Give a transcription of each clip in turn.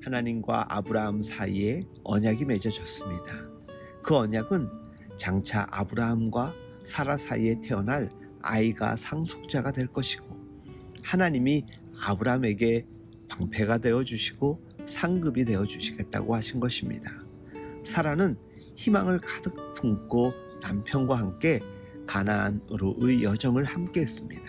하나님과 아브라함 사이에 언약이 맺어졌습니다. 그 언약은 장차 아브라함과 사라 사이에 태어날 아이가 상속자가 될 것이고, 하나님이 아브라함에게 방패가 되어주시고 상급이 되어주시겠다고 하신 것입니다. 사라는 희망을 가득 품고 남편과 함께 가나안으로의 여정을 함께 했습니다.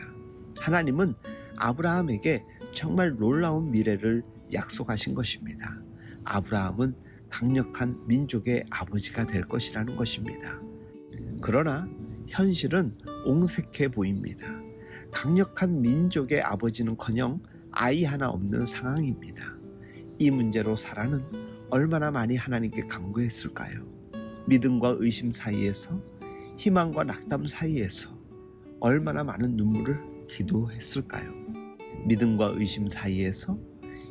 하나님은 아브라함에게 정말 놀라운 미래를 약속하신 것입니다. 아브라함은 강력한 민족의 아버지가 될 것이라는 것입니다. 그러나 현실은 옹색해 보입니다. 강력한 민족의 아버지는커녕 아이 하나 없는 상황입니다. 이 문제로 사라는 얼마나 많이 하나님께 간구했을까요? 믿음과 의심 사이에서, 희망과 낙담 사이에서 얼마나 많은 눈물을 기도했을까요? 믿음과 의심 사이에서,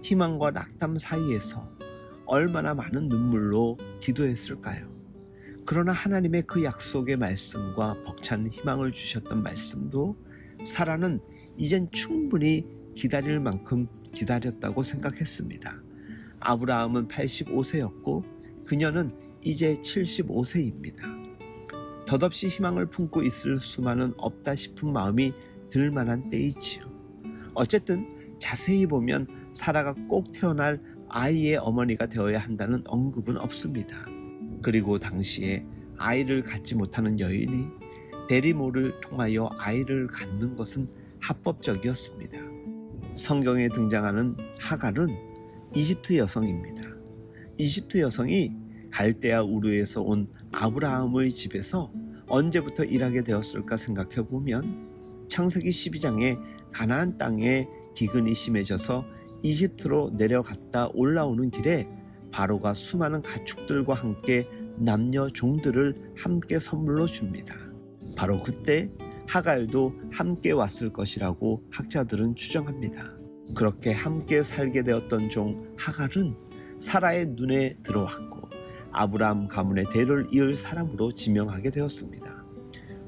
희망과 낙담 사이에서 얼마나 많은 눈물로 기도했을까요? 그러나 하나님의 그 약속의 말씀과 벅찬 희망을 주셨던 말씀도 사라는 이젠 충분히 기다릴 만큼 기다렸다고 생각했습니다. 아브라함은 85세였고 그녀는 이제 75세입니다. 덧없이 희망을 품고 있을 수만은 없다 싶은 마음이 들 만한 때이지요. 어쨌든 자세히 보면 사라가 꼭 태어날 아이의 어머니가 되어야 한다는 언급은 없습니다. 그리고 당시에 아이를 갖지 못하는 여인이 대리모를 통하여 아이를 갖는 것은 합법적이었습니다. 성경에 등장하는 하갈은 이집트 여성입니다. 이집트 여성이 갈대아 우르에서 온 아브라함의 집에서 언제부터 일하게 되었을까 생각해 보면 창세기 12장에 가나안 땅에 기근이 심해져서 이집트로 내려갔다 올라오는 길에 바로가 수많은 가축들과 함께 남녀 종들을 함께 선물로 줍니다. 바로 그때 하갈도 함께 왔을 것이라고 학자들은 추정합니다. 그렇게 함께 살게 되었던 종 하갈은 사라의 눈에 들어왔고 아브라함 가문의 대를 이을 사람으로 지명하게 되었습니다.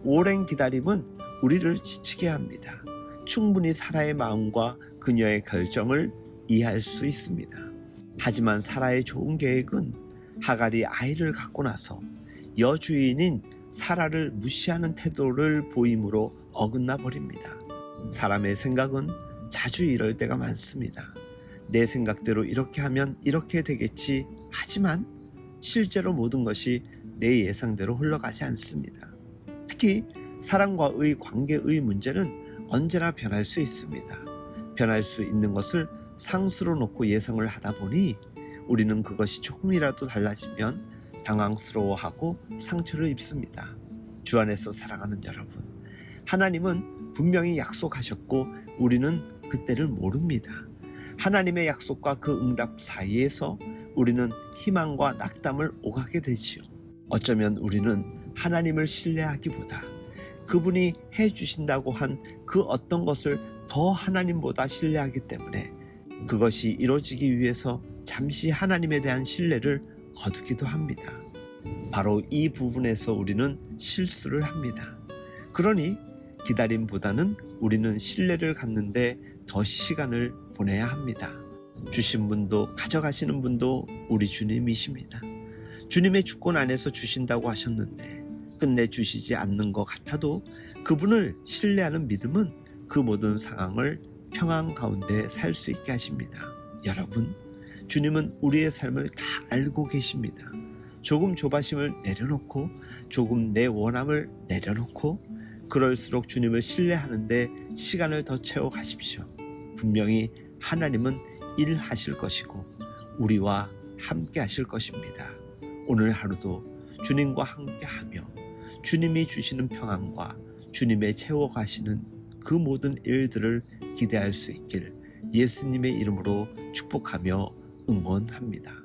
오랜 기다림은 우리를 지치게 합니다. 충분히 사라의 마음과 그녀의 결정을 이해할 수 있습니다. 하지만 사라의 좋은 계획은 하갈이 아이를 갖고 나서 여주인인 사라를 무시하는 태도를 보임으로 어긋나 버립니다. 사람의 생각은 자주 이럴 때가 많습니다. 내 생각대로 이렇게 하면 이렇게 되겠지. 하지만 실제로 모든 것이 내 예상대로 흘러가지 않습니다. 특히 사람과의 관계의 문제는 언제나 변할 수 있습니다. 변할 수 있는 것을 상수로 놓고 예상을 하다 보니 우리는 그것이 조금이라도 달라지면 당황스러워하고 상처를 입습니다. 주 안에서 사랑하는 여러분, 하나님은 분명히 약속하셨고 우리는 그때를 모릅니다. 하나님의 약속과 그 응답 사이에서 우리는 희망과 낙담을 오가게 되지요. 어쩌면 우리는 하나님을 신뢰하기보다 그분이 해주신다고 한 그 어떤 것을 더 하나님보다 신뢰하기 때문에 그것이 이루어지기 위해서 잠시 하나님에 대한 신뢰를 거두기도 합니다. 바로 이 부분에서 우리는 실수를 합니다. 그러니 기다림보다는 우리는 신뢰를 갖는데 더 시간을 보내야 합니다. 주신 분도 가져가시는 분도 우리 주님이십니다. 주님의 주권 안에서 주신다고 하셨는데 끝내 주시지 않는 것 같아도 그분을 신뢰하는 믿음은 그 모든 상황을 평안 가운데 살 수 있게 하십니다. 여러분, 주님은 우리의 삶을 다 알고 계십니다. 조금 조바심을 내려놓고 조금 내 원함을 내려놓고 그럴수록 주님을 신뢰하는데 시간을 더 채워가십시오. 분명히 하나님은 일하실 것이고 우리와 함께 하실 것입니다. 오늘 하루도 주님과 함께하며 주님이 주시는 평안과 주님의 채워가시는 그 모든 일들을 기대할 수 있길 예수님의 이름으로 축복하며 응원합니다.